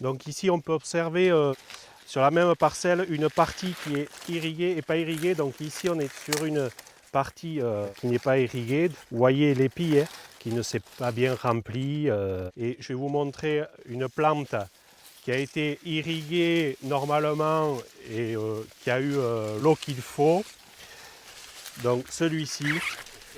Donc ici on peut observer sur la même parcelle une partie qui est irriguée et pas irriguée. Donc ici on est sur une partie qui n'est pas irriguée. Vous voyez l'épi qui ne s'est pas bien rempli. Et je vais vous montrer une plante qui a été irriguée normalement et qui a eu l'eau qu'il faut. Donc celui-ci.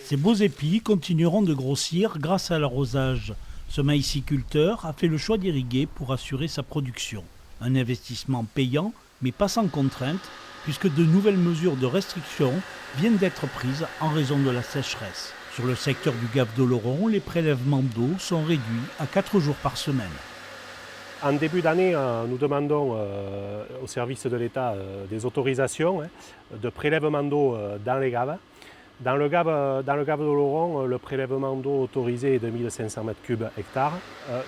Ces beaux épis continueront de grossir grâce à l'arrosage. Ce maïsiculteur a fait le choix d'irriguer pour assurer sa production. Un investissement payant, mais pas sans contrainte, puisque de nouvelles mesures de restriction viennent d'être prises en raison de la sécheresse. Sur le secteur du Gave d'Oloron, les prélèvements d'eau sont réduits à 4 jours par semaine. En début d'année, nous demandons au service de l'État des autorisations de prélèvement d'eau dans les gaves. Dans le Gave d'Oloron, le prélèvement d'eau autorisé est de 1500 m3 hectare.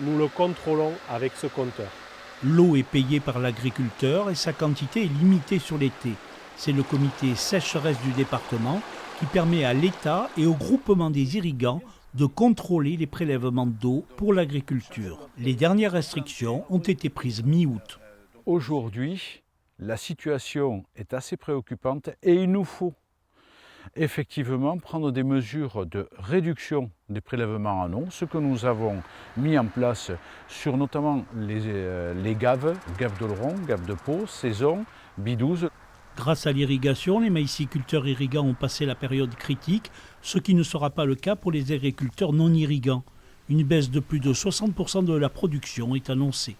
Nous le contrôlons avec ce compteur. L'eau est payée par l'agriculteur et sa quantité est limitée sur l'été. C'est le comité sécheresse du département qui permet à l'État et au groupement des irrigants de contrôler les prélèvements d'eau pour l'agriculture. Les dernières restrictions ont été prises mi-août. Aujourd'hui, la situation est assez préoccupante et il nous faut effectivement prendre des mesures de réduction des prélèvements en eau, ce que nous avons mis en place sur notamment les gaves, Gave d'Oloron, Gave de Pau, Saison, Bidouze. Grâce à l'irrigation, les maïsiculteurs irrigants ont passé la période critique, ce qui ne sera pas le cas pour les agriculteurs non irrigants. Une baisse de plus de 60% de la production est annoncée.